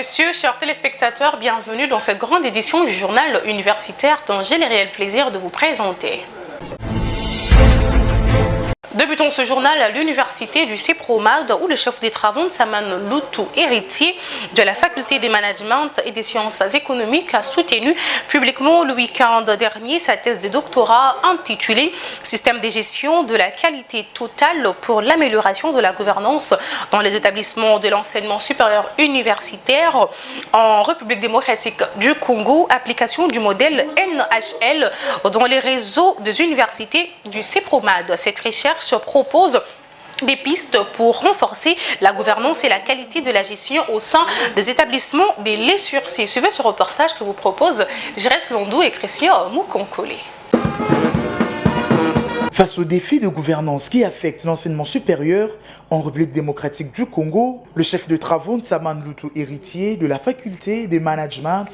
messieurs, chers téléspectateurs, bienvenue dans cette grande édition du journal universitaire dont j'ai le réel plaisir de vous présenter. Débutons ce journal à l'université du CEPROMAD où le chef des travaux, Nsaman Loutou, héritier de la faculté des management et des sciences économiques, a soutenu publiquement le week-end dernier sa thèse de doctorat intitulée « Système de gestion de la qualité totale pour l'amélioration de la gouvernance dans les établissements de l'enseignement supérieur universitaire en République démocratique du Congo, application du modèle NHL dans les réseaux des universités du CEPROMAD ». Cette recherche propose des pistes pour renforcer la gouvernance et la qualité de la gestion au sein des établissements des laits sursis. Suivez ce reportage que vous propose Jérès Landou et Christian Moukonkole. Face aux défis de gouvernance qui affectent l'enseignement supérieur en République démocratique du Congo, le chef de travaux Nsaman Loutou, héritier de la faculté des management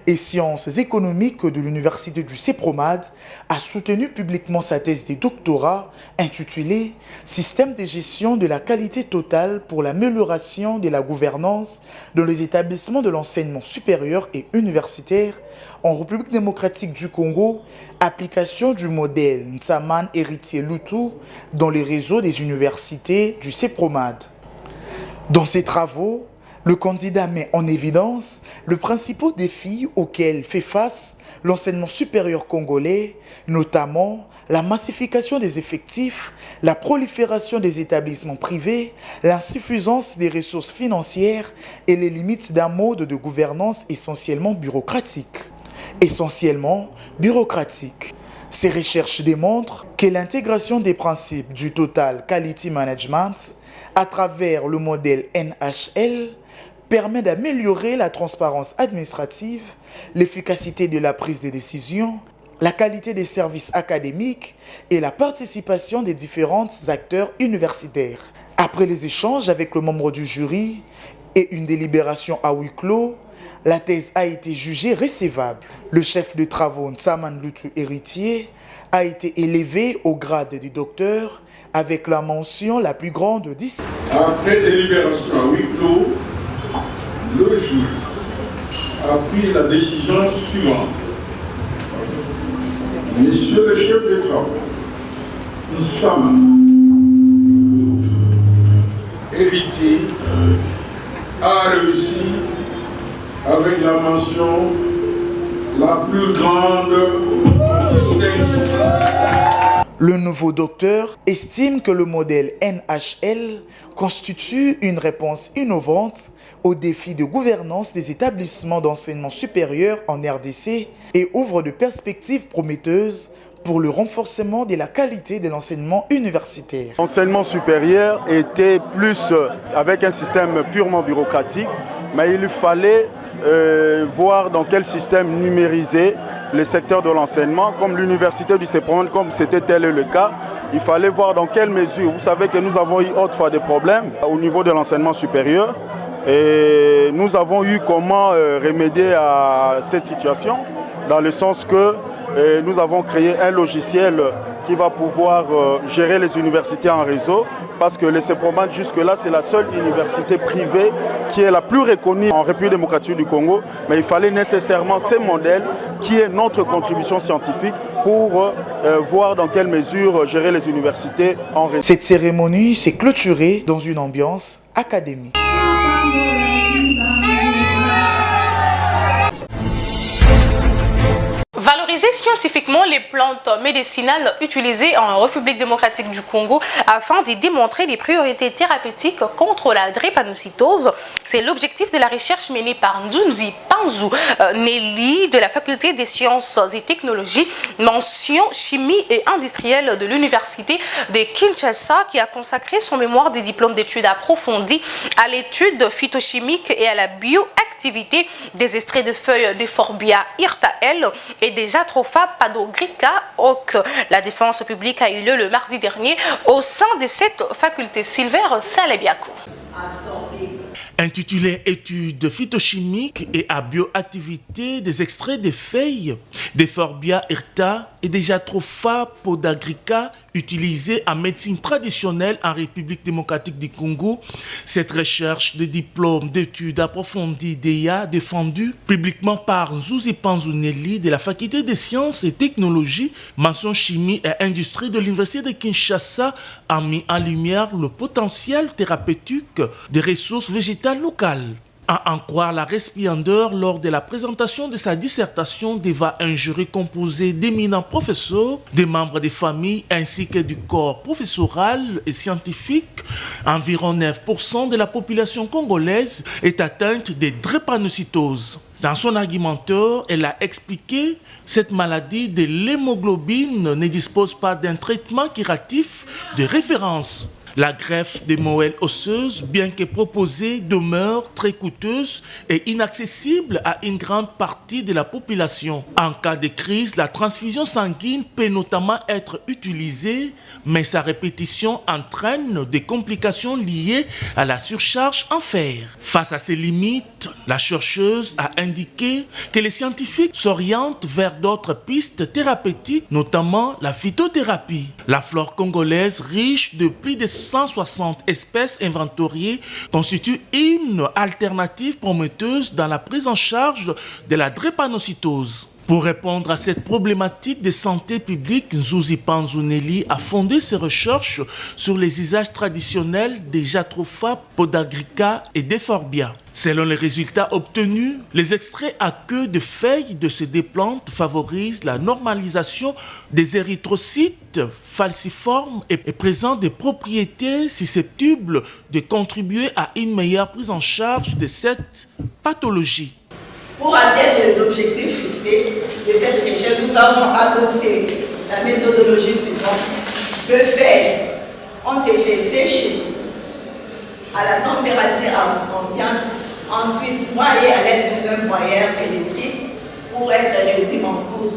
et sciences économiques de l'université du CEPROMAD, a soutenu publiquement sa thèse de doctorat intitulée « Système de gestion de la qualité totale pour l'amélioration de la gouvernance dans les établissements de l'enseignement supérieur et universitaire en République démocratique du Congo, application du modèle Nsaman héritier Loutou dans les réseaux des universités du CEPROMAD ». Dans ses travaux, le candidat met en évidence les principaux défis auxquels fait face l'enseignement supérieur congolais, notamment la massification des effectifs, la prolifération des établissements privés, l'insuffisance des ressources financières et les limites d'un mode de gouvernance essentiellement bureaucratique. Ces recherches démontrent que l'intégration des principes du Total Quality Management à travers le modèle NHL permet d'améliorer la transparence administrative, l'efficacité de la prise de décision, la qualité des services académiques et la participation des différents acteurs universitaires. Après les échanges avec le membre du jury et une délibération à huis clos, la thèse a été jugée recevable. Le chef de travaux Nsaman Loutou, héritier, a été élevé au grade de docteur avec la mention la plus grande de 10. Après délibération à huis clos, le jury a pris la décision suivante. Monsieur le chef de travaux, Nsaman héritier, a réussi avec la mention la plus grande distinction. Le nouveau docteur estime que le modèle NHL constitue une réponse innovante aux défis de gouvernance des établissements d'enseignement supérieur en RDC et ouvre de perspectives prometteuses pour le renforcement de la qualité de l'enseignement universitaire. L'enseignement supérieur était plus avec un système purement bureaucratique, mais il fallait voir dans quel système numériser le secteur de l'enseignement, comme l'université du CEPROMAD, comme c'était tel le cas. Il fallait voir dans quelle mesure. Vous savez que nous avons eu autrefois des problèmes au niveau de l'enseignement supérieur et nous avons eu comment remédier à cette situation dans le sens que nous avons créé un logiciel qui va pouvoir gérer les universités en réseau parce que le CEPROMAD jusque-là c'est la seule université privée qui est la plus reconnue en République démocratique du Congo, mais il fallait nécessairement ces modèles qui est notre contribution scientifique pour voir dans quelle mesure gérer les universités en réseau. Cette cérémonie s'est clôturée dans une ambiance académique. Valoriser scientifiquement les plantes médicinales utilisées en République démocratique du Congo afin de démontrer les priorités thérapeutiques contre la drépanocytose. C'est l'objectif de la recherche menée par Ndundi Panzou Nelly de la faculté des sciences et technologies, mention chimie et industrielle de l'université de Kinshasa qui a consacré son mémoire des diplômes d'études approfondies à l'étude phytochimique et à la bioactivité des extraits de feuilles d'Euphorbia hirtael et des Jatropha padogrica. La défense publique a eu lieu le mardi dernier au sein de cette faculté. Sylvain Salebiako. Intitulé Études phytochimiques et à bioactivité des extraits des feuilles d'Euphorbia hirta et des Jatropha podagrica, Utilisée en médecine traditionnelle en République démocratique du Congo, cette recherche de diplôme d'études approfondies d'EA défendue publiquement par Nzuzi Panzuneli de la faculté des sciences et technologies, mention chimie et industrie de l'université de Kinshasa a mis en lumière le potentiel thérapeutique des ressources végétales locales. À en croire la récipiendaire, lors de la présentation de sa dissertation devant un jury composé d'éminents professeurs, des membres des familles ainsi que du corps professoral et scientifique, environ 9% de la population congolaise est atteinte de drépanocytose. Dans son argumentaire, elle a expliqué que cette maladie de l'hémoglobine ne dispose pas d'un traitement curatif de référence. La greffe des moelles osseuses, bien que proposée, demeure très coûteuse et inaccessible à une grande partie de la population. En cas de crise, la transfusion sanguine peut notamment être utilisée, mais sa répétition entraîne des complications liées à la surcharge en fer. Face à ces limites, la chercheuse a indiqué que les scientifiques s'orientent vers d'autres pistes thérapeutiques, notamment la phytothérapie. La flore congolaise, riche de plus de 160 espèces inventoriées, constitue une alternative prometteuse dans la prise en charge de la drépanocytose. Pour répondre à cette problématique de santé publique, Nzuzi Panzuneli a fondé ses recherches sur les usages traditionnels des Jatropha podagrica et d'Euphorbia. Selon les résultats obtenus, les extraits à queue de feuilles de ces deux plantes favorisent la normalisation des érythrocytes falciformes et présentent des propriétés susceptibles de contribuer à une meilleure prise en charge de cette pathologie. Pour atteindre les objectifs fixés de cette recherche, nous avons adopté la méthodologie suivante. Les feuilles ont été séchées à la température ambiante, ensuite broyées à l'aide d'un broyeur électrique pour être réduit en poudre.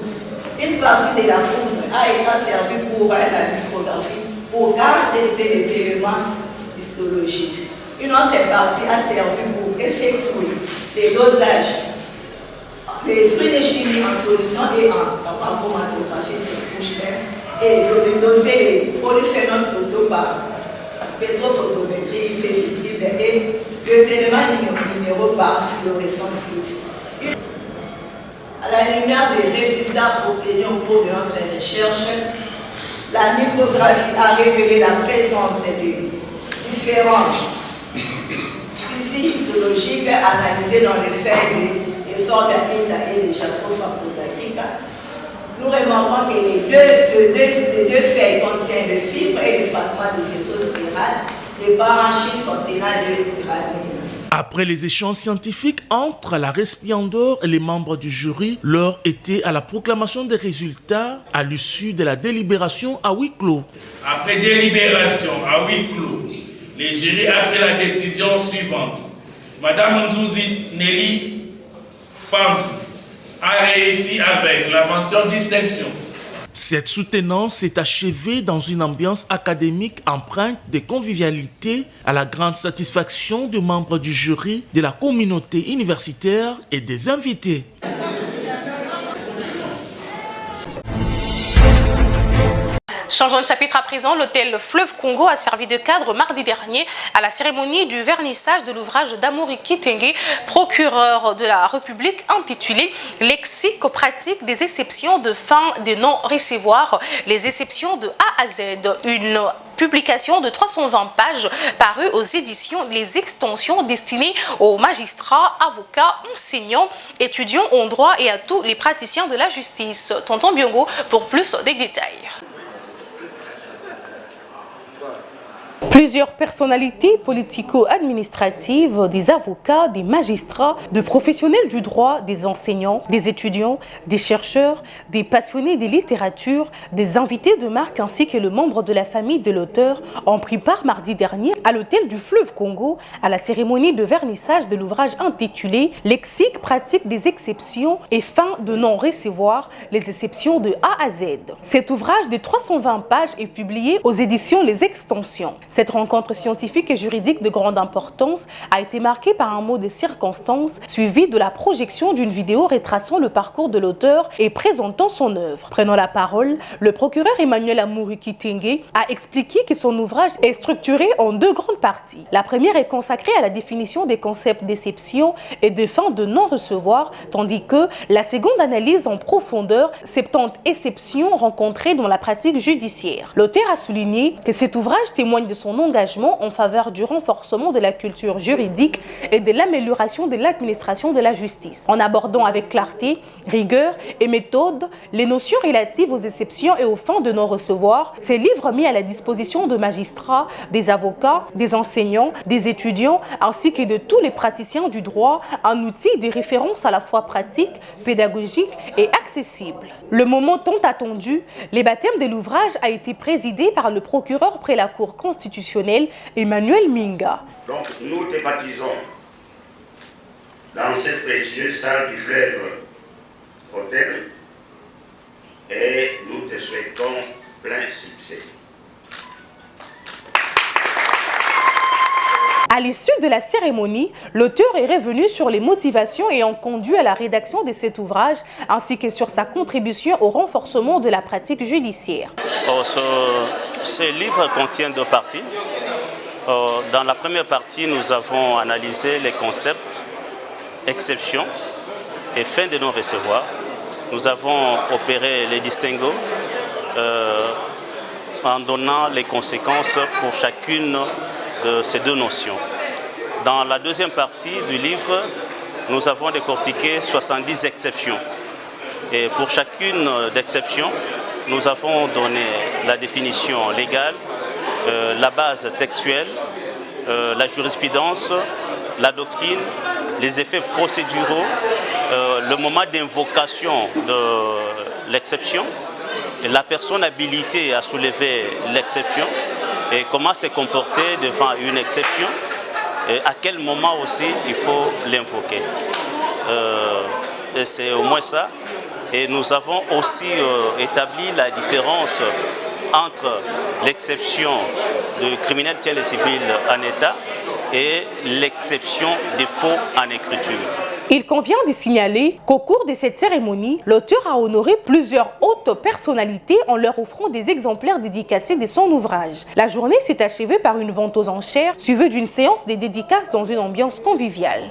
Une partie de la poudre a été servie pour la micrographie, pour caractériser les éléments histologiques. Une autre partie a servi pour effectuer les dosages. L'esprit de chimie en solution et en chromatographie sur couche mince et de doser les polyphénols totaux par spectrophotométrie fait visible et les éléments minéraux par fluorescence X. À la lumière des résultats obtenus au cours de notre recherche, la micrographie a révélé la présence de différents tissus histologiques analysés dans les feuilles de Euphorbia et de Jatropha podagrica. Nous remarquons que les deux feuilles contiennent des fibres et des fragments de vaisseaux spirales, des parenchymes contenant de pyramide. Après les échanges scientifiques entre la récipiendaire et les membres du jury, l'heure était à la proclamation des résultats à l'issue de la délibération à huis clos. Après délibération à huis clos, le jury a pris la décision suivante. Madame Nzuzi Nelly Panzu a réussi avec la mention distinction. Cette soutenance s'est achevée dans une ambiance académique empreinte de convivialité à la grande satisfaction des membres du jury, de la communauté universitaire et des invités. Changeons de chapitre à présent, l'hôtel Fleuve Congo a servi de cadre mardi dernier à la cérémonie du vernissage de l'ouvrage d'Amory Kitenge, procureur de la République, intitulé « Lexique pratique des exceptions de fin de non-recevoir, les exceptions de A à Z », une publication de 320 pages parue aux éditions Les Extensions destinées aux magistrats, avocats, enseignants, étudiants en droit et à tous les praticiens de la justice. Tonton Biongo pour plus de détails. Plusieurs personnalités politico-administratives, des avocats, des magistrats, de professionnels du droit, des enseignants, des étudiants, des chercheurs, des passionnés des littératures, des invités de marque ainsi que le membre de la famille de l'auteur ont pris part mardi dernier à l'hôtel du Fleuve Congo à la cérémonie de vernissage de l'ouvrage intitulé « Lexique pratique des exceptions et fin de non-recevoir, les exceptions de A à Z ». Cet ouvrage de 320 pages est publié aux éditions Les Extensions. Cet Cette rencontre scientifique et juridique de grande importance a été marquée par un mot de circonstance suivi de la projection d'une vidéo retraçant le parcours de l'auteur et présentant son œuvre. Prenant la parole, le procureur Emmanuel Amouri Kitenge a expliqué que son ouvrage est structuré en deux grandes parties. La première est consacrée à la définition des concepts d'exception et de fin de non-recevoir, tandis que la seconde analyse en profondeur 70 exceptions rencontrées dans la pratique judiciaire. L'auteur a souligné que cet ouvrage témoigne de son engagement en faveur du renforcement de la culture juridique et de l'amélioration de l'administration de la justice, en abordant avec clarté, rigueur et méthode les notions relatives aux exceptions et aux fins de non-recevoir. Ces livres mis à la disposition de magistrats, des avocats, des enseignants, des étudiants ainsi que de tous les praticiens du droit, un outil de référence à la fois pratique, pédagogique et accessible. Le moment tant attendu, les baptêmes de l'ouvrage a été présidé par le procureur près la Cour constitutionnelle Emmanuel Minga. Donc nous te baptisons dans cette précieuse salle du fleuve Hôtel et nous te souhaitons plein succès. À l'issue de la cérémonie, l'auteur est revenu sur les motivations ayant conduit à la rédaction de cet ouvrage, ainsi que sur sa contribution au renforcement de la pratique judiciaire. Ce livre contient deux parties. Dans la première partie, nous avons analysé les concepts, exceptions et fin de non-recevoir. Nous avons opéré les distinguos en donnant les conséquences pour chacune de ces deux notions. Dans la deuxième partie du livre, nous avons décortiqué 70 exceptions. Et pour chacune d'exceptions, nous avons donné la définition légale, la base textuelle, la jurisprudence, la doctrine, les effets procéduraux, le moment d'invocation de l'exception, la personne habilitée à soulever l'exception et comment se comporter devant une exception et à quel moment aussi il faut l'invoquer. Et c'est au moins ça. Et nous avons aussi établi la différence entre l'exception de criminel tiers et civil en état et l'exception des faux en écriture. Il convient de signaler qu'au cours de cette cérémonie, l'auteur a honoré plusieurs hautes personnalités en leur offrant des exemplaires dédicacés de son ouvrage. La journée s'est achevée par une vente aux enchères, suivie d'une séance de dédicaces dans une ambiance conviviale.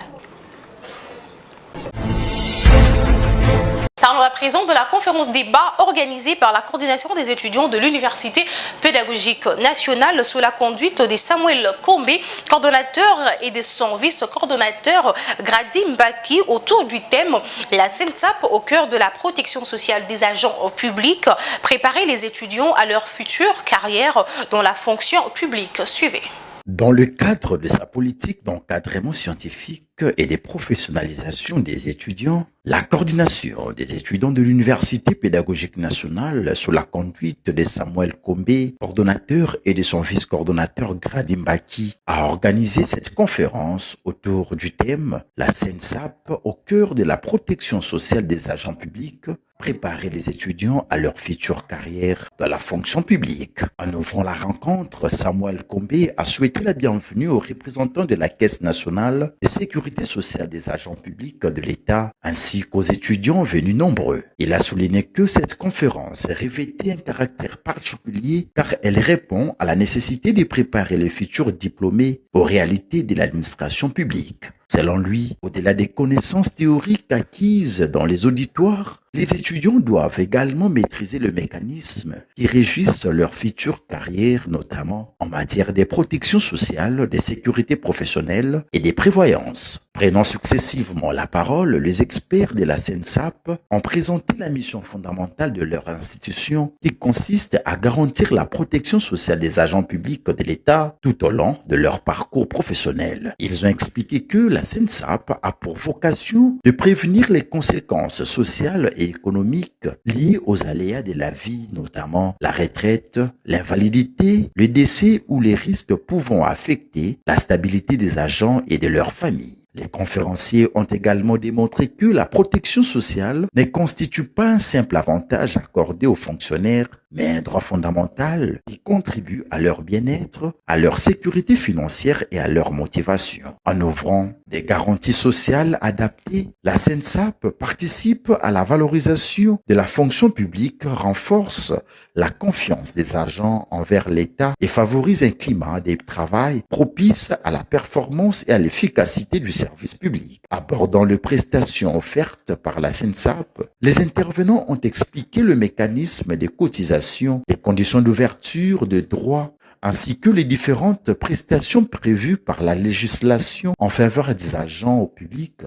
Parlons à présent de la conférence débat organisée par la coordination des étudiants de l'Université pédagogique nationale sous la conduite de Samuel Kombe, coordonnateur, et de son vice-coordonnateur Grady Mbaki autour du thème « La SENSAP au cœur de la protection sociale des agents publics, préparer les étudiants à leur future carrière dans la fonction publique ». Suivez. Dans le cadre de sa politique d'encadrement scientifique et de professionnalisation des étudiants, la coordination des étudiants de l'Université pédagogique nationale sous la conduite de Samuel Kombe, coordonnateur, et de son vice-coordonnateur Grady Mbaki a organisé cette conférence autour du thème « La SENSAP au cœur de la protection sociale des agents publics ». Préparer les étudiants à leur future carrière dans la fonction publique. En ouvrant la rencontre, Samuel Kombe a souhaité la bienvenue aux représentants de la Caisse nationale de sécurité sociale des agents publics de l'État, ainsi qu'aux étudiants venus nombreux. Il a souligné que cette conférence revêtait un caractère particulier car elle répond à la nécessité de préparer les futurs diplômés aux réalités de l'administration publique. Selon lui, au-delà des connaissances théoriques acquises dans les auditoires, les étudiants doivent également maîtriser le mécanisme qui régisse leur future carrière, notamment en matière de protection sociale, de sécurité professionnelle et des prévoyances. Prenant successivement la parole, les experts de la SENSAP ont présenté la mission fondamentale de leur institution qui consiste à garantir la protection sociale des agents publics de l'État tout au long de leur parcours professionnel. Ils ont expliqué que la SENSAP a pour vocation de prévenir les conséquences sociales et économiques liées aux aléas de la vie, notamment la retraite, l'invalidité, le décès ou les risques pouvant affecter la stabilité des agents et de leurs familles. Les conférenciers ont également démontré que la protection sociale ne constitue pas un simple avantage accordé aux fonctionnaires, mais un droit fondamental qui contribue à leur bien-être, à leur sécurité financière et à leur motivation. En ouvrant des garanties sociales adaptées, la SENSAP participe à la valorisation de la fonction publique, renforce la confiance des agents envers l'État et favorise un climat de travail propice à la performance et à l'efficacité du service public. Abordant les prestations offertes par la SENSAP, les intervenants ont expliqué le mécanisme des cotisations, les conditions d'ouverture de droits, ainsi que les différentes prestations prévues par la législation en faveur des agents au public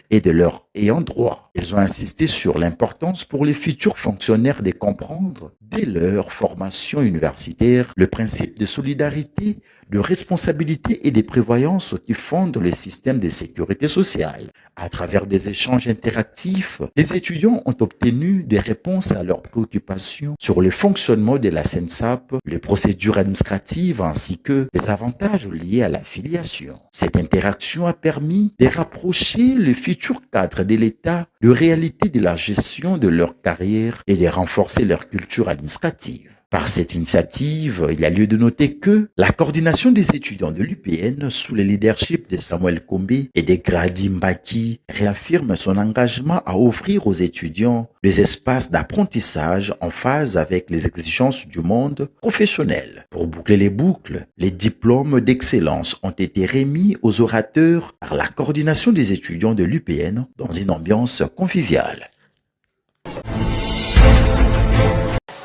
et de leurs ayants droit. Ils ont insisté sur l'importance pour les futurs fonctionnaires de comprendre, dès leur formation universitaire, le principe de solidarité, de responsabilité et de prévoyance qui fondent le système de sécurité sociale. À travers des échanges interactifs, les étudiants ont obtenu des réponses à leurs préoccupations sur le fonctionnement de la SENSAP, les procédures administratives ainsi que les avantages liés à l'affiliation. Cette interaction a permis de rapprocher les futurs cadres de l'État de réalité de la gestion de leur carrière et de renforcer leur culture administrative. Par cette initiative, il y a lieu de noter que la coordination des étudiants de l'UPN sous le leadership de Samuel Combé et de Grady Mbaki réaffirme son engagement à offrir aux étudiants des espaces d'apprentissage en phase avec les exigences du monde professionnel. Pour boucler les boucles, les diplômes d'excellence ont été remis aux orateurs par la coordination des étudiants de l'UPN dans une ambiance conviviale.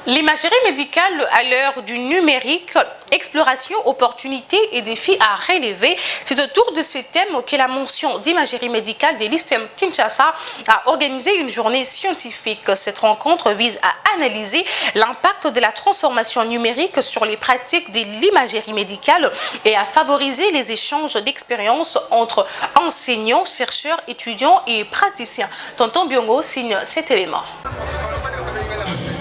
L'imagerie médicale à l'heure du numérique, exploration, opportunités et défis à relever. C'est autour de ces thèmes que la mention d'imagerie médicale de l'ISTEM Kinshasa a organisé une journée scientifique. Cette rencontre vise à analyser l'impact de la transformation numérique sur les pratiques de l'imagerie médicale et à favoriser les échanges d'expériences entre enseignants, chercheurs, étudiants et praticiens. Tonton Biongo signe cet élément.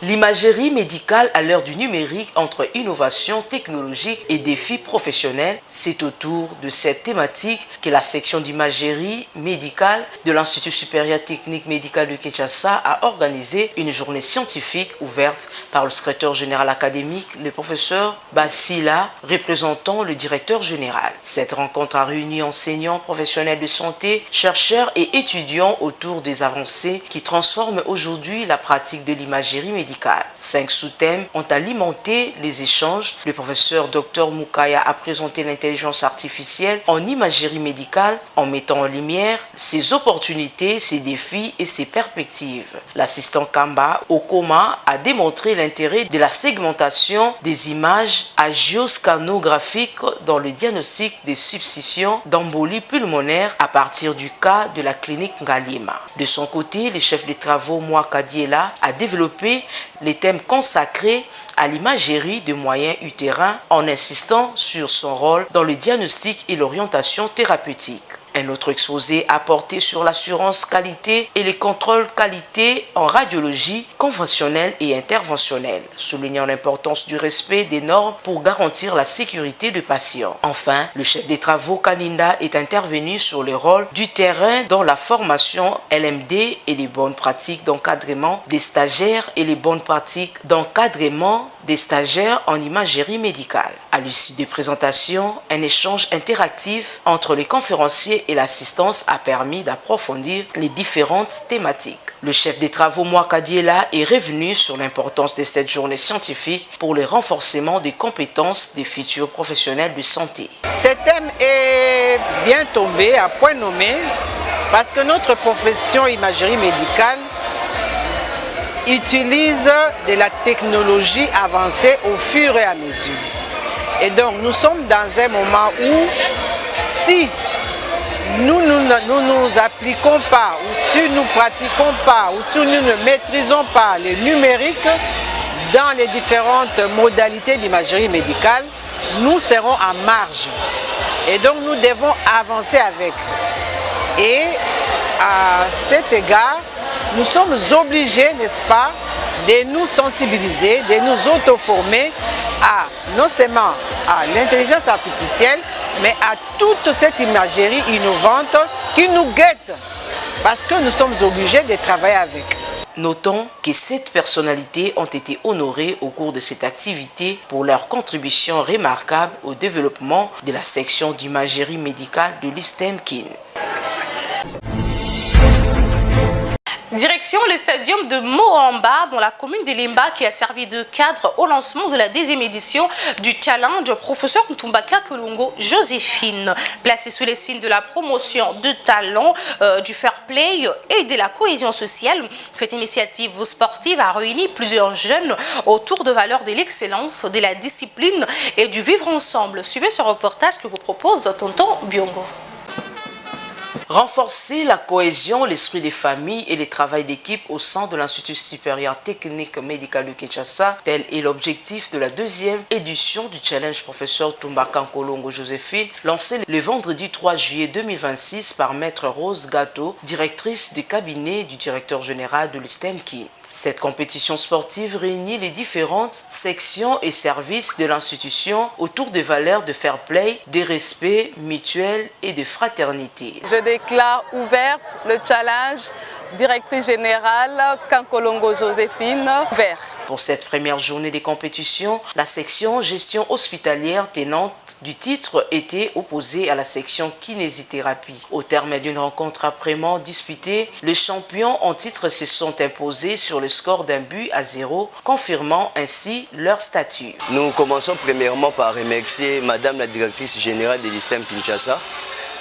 L'imagerie médicale à l'heure du numérique entre innovation technologique et défis professionnels, c'est autour de cette thématique que la section d'imagerie médicale de l'Institut supérieur technique médical de Kinshasa a organisé une journée scientifique ouverte par le secrétaire général académique, le professeur Bassila, représentant le directeur général. Cette rencontre a réuni enseignants, professionnels de santé, chercheurs et étudiants autour des avancées qui transforment aujourd'hui la pratique de l'imagerie médicale. 5 sous-thèmes ont alimenté les échanges. Le professeur Dr Moukaya a présenté l'intelligence artificielle en imagerie médicale en mettant en lumière ses opportunités, ses défis et ses perspectives. L'assistant Kamba Okoma a démontré l'intérêt de la segmentation des images agioscanographiques dans le diagnostic des substitutions d'embolie pulmonaire à partir du cas de la clinique Ngalima. De son côté, le chef de travaux Mwaka Diela a développé les thèmes consacrés à l'imagerie de moyens utérins en insistant sur son rôle dans le diagnostic et l'orientation thérapeutique. Un autre exposé a porté sur l'assurance qualité et les contrôles qualité en radiologie conventionnelle et interventionnelle, soulignant l'importance du respect des normes pour garantir la sécurité du patient. Enfin, le chef des travaux Kaninda est intervenu sur le rôle du terrain dans la formation LMD et les bonnes pratiques d'encadrement des stagiaires et les bonnes pratiques d'encadrement des stagiaires en imagerie médicale. À l'issue des présentations, un échange interactif entre les conférenciers et l'assistance a permis d'approfondir les différentes thématiques. Le chef des travaux Mwaka Diela est revenu sur l'importance de cette journée scientifique pour le renforcement des compétences des futurs professionnels de santé. Ce thème est bien tombé, à point nommé, parce que notre profession imagerie médicale utilise de la technologie avancée au fur et à mesure. Et donc nous sommes dans un moment où si nous nous appliquons pas, ou si nous pratiquons pas, ou si nous ne maîtrisons pas le numérique dans les différentes modalités d'imagerie médicale, nous serons en marge. Et donc nous devons avancer avec. Et à cet égard, nous sommes obligés, n'est-ce pas, de nous sensibiliser, de nous auto-former à non seulement à l'intelligence artificielle, mais à toute cette imagerie innovante qui nous guette, parce que nous sommes obligés de travailler avec. Notons que 7 personnalités ont été honorées au cours de cette activité pour leur contribution remarquable au développement de la section d'imagerie médicale de l'ISTEM KIN. Direction le stadium de Moamba dans la commune de Limba qui a servi de cadre au lancement de la 10e édition du challenge professeur Ntumbaka Kolongo Joséphine. Placé sous les signes de la promotion de talent, du fair play et de la cohésion sociale, cette initiative sportive a réuni plusieurs jeunes autour de valeurs de l'excellence, de la discipline et du vivre ensemble. Suivez ce reportage que vous propose Tonton Biongo. Renforcer la cohésion, l'esprit des familles et le travail d'équipe au sein de l'Institut supérieur technique médical de Kinshasa, tel est l'objectif de la 2e édition du challenge professeur Ntumbaka Kolongo Joséphine, lancé le vendredi 3 juillet 2026 par Maître Rose Gâteau, directrice du cabinet du directeur général de l'ISTEM KIN. Cette compétition sportive réunit les différentes sections et services de l'institution autour des valeurs de fair play, de respect mutuel et de fraternité. Je déclare ouverte le challenge directrice générale Kankolongo Joséphine ouvert. Pour cette première journée des compétitions, la section gestion hospitalière tenante du titre était opposée à la section kinésithérapie. Au terme d'une rencontre âprement disputée, les champions en titre se sont imposés sur le score d'1-0, confirmant ainsi leur statut. Nous commençons premièrement par remercier Madame la directrice générale de l'ISTEM Kinshasa,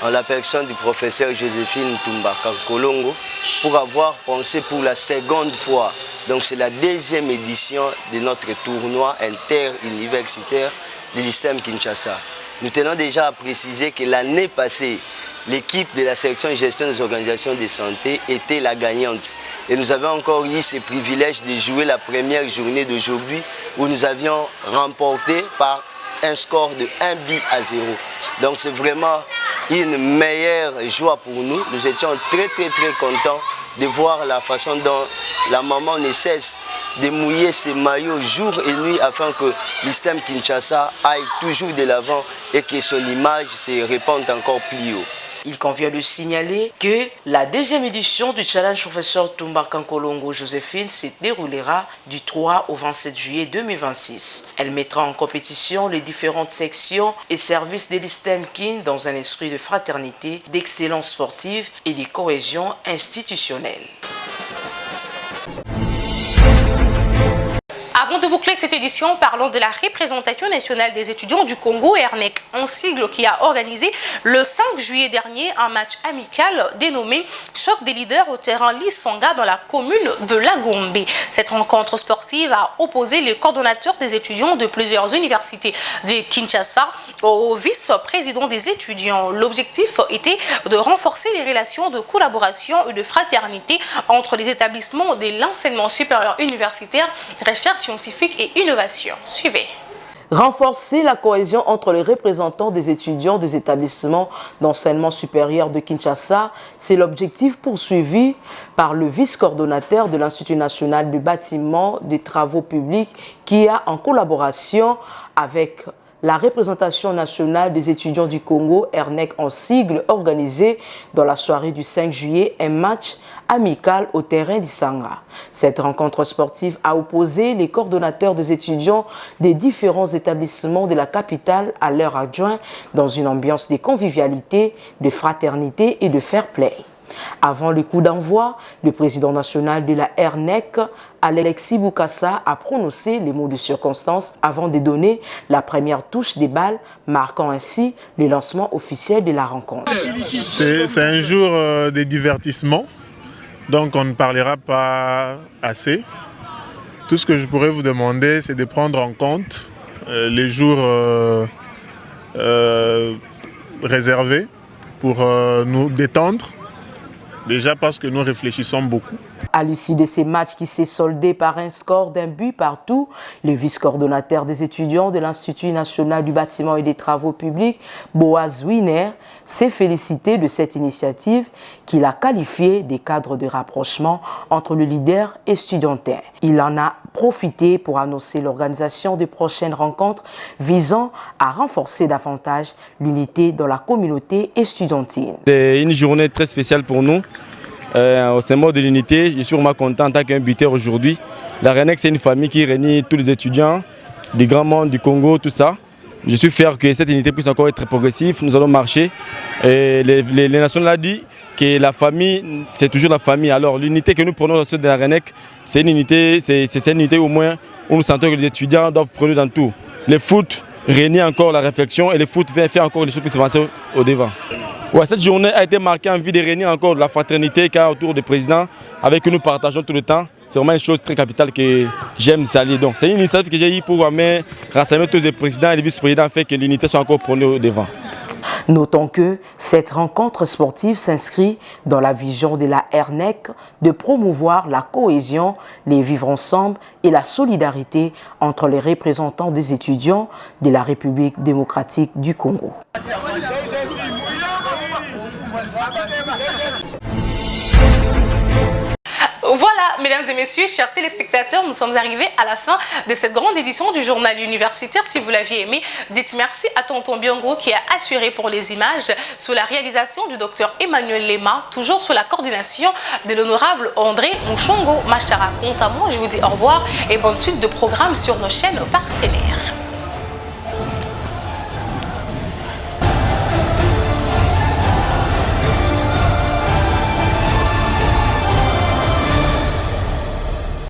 en la personne du professeur Joséphine Ntumbaka Kolongo, pour avoir pensé pour la seconde fois, donc c'est la 2e édition de notre tournoi interuniversitaire de l'ISTEM Kinshasa. Nous tenons déjà à préciser que l'année passée, l'équipe de la section gestion des organisations de santé était la gagnante. Et nous avons encore eu ce privilège de jouer la première journée d'aujourd'hui où nous avions remporté par un score de 1-0. Donc c'est vraiment une meilleure joie pour nous. Nous étions très contents de voir la façon dont la maman ne cesse de mouiller ses maillots jour et nuit afin que l'ISTEM Kinshasa aille toujours de l'avant et que son image se répande encore plus haut. Il convient de signaler que la 2e édition du challenge professeur Ntumbaka Kolongo Joséphine se déroulera du 3 au 27 juillet 2026. Elle mettra en compétition les différentes sections et services de l'ISTEM KIN dans un esprit de fraternité, d'excellence sportive et de cohésion institutionnelle. Avant de boucler cette édition, parlons de la représentation nationale des étudiants du Congo, ERNEC, un sigle qui a organisé le 5 juillet dernier un match amical dénommé Choc des leaders au terrain Lisanga dans la commune de Lagombe. Cette rencontre sportive a opposé le coordonnateur des étudiants de plusieurs universités de Kinshasa au vice-président des étudiants. L'objectif était de renforcer les relations de collaboration et de fraternité entre les établissements de l'enseignement supérieur universitaire, recherche scientifique et innovation. Suivez. Renforcer la cohésion entre les représentants des étudiants des établissements d'enseignement supérieur de Kinshasa, c'est l'objectif poursuivi par le vice-coordonnateur de l'Institut national du bâtiment des travaux publics qui a, en collaboration avec la représentation nationale des étudiants du Congo, ERNEC en sigle, organisé dans la soirée du 5 juillet un match amical au terrain d'Isanga. Cette rencontre sportive a opposé les coordonnateurs des étudiants des différents établissements de la capitale à leurs adjoints dans une ambiance de convivialité, de fraternité et de fair play. Avant le coup d'envoi, le président national de la ERNEC, Alexis Boukassa, a prononcé les mots de circonstance avant de donner la première touche des balles, marquant ainsi le lancement officiel de la rencontre. C'est un jour de divertissement, donc on ne parlera pas assez. Tout ce que je pourrais vous demander, c'est de prendre en compte les jours réservés pour nous détendre. Déjà parce que nous réfléchissons beaucoup. À l'issue de ces matchs qui s'est soldé par un score d'1 partout, le vice-coordonnateur des étudiants de l'Institut national du bâtiment et des travaux publics, Boaz Wiener, s'est félicité de cette initiative qu'il a qualifiée des cadres de rapprochement entre le leader et estudiantin. Il en a profité pour annoncer l'organisation de prochaines rencontres visant à renforcer davantage l'unité dans la communauté estudiantine. C'est une journée très spéciale pour nous au symbole de l'unité. Je suis vraiment content en tant qu'invité aujourd'hui. La RENEC, c'est une famille qui réunit tous les étudiants du grand monde, du Congo, tout ça. Je suis fier que cette unité puisse encore être progressive. Nous allons marcher. Et les Nations l'ont dit que la famille, c'est toujours la famille. Alors l'unité que nous prenons dans de la RENEC, c'est une unité au moins où nous sentons que les étudiants doivent prendre dans tout. Le foot réunit encore la réflexion et le foot fait encore les choses pour s'avancer au devant. Ouais, cette journée a été marquée en vue de réunir encore la fraternité qu'il y a autour du président avec qui nous partageons tout le temps. C'est vraiment une chose très capitale que j'aime saluer. Donc c'est une initiative que j'ai eue pour rassembler tous les présidents et les vice-présidents afin que l'unité soit encore prônée au devant. Notons que cette rencontre sportive s'inscrit dans la vision de la RENEC de promouvoir la cohésion, les vivre ensemble et la solidarité entre les représentants des étudiants de la République démocratique du Congo. Voilà, mesdames et messieurs, chers téléspectateurs, nous sommes arrivés à la fin de cette grande édition du journal universitaire. Si vous l'aviez aimé, dites merci à Tonton Biongo qui a assuré pour les images sous la réalisation du docteur Emmanuel Lema, toujours sous la coordination de l'honorable André Mouchongo Machara. Quant à moi, je vous dis au revoir et bonne suite de programmes sur nos chaînes partenaires.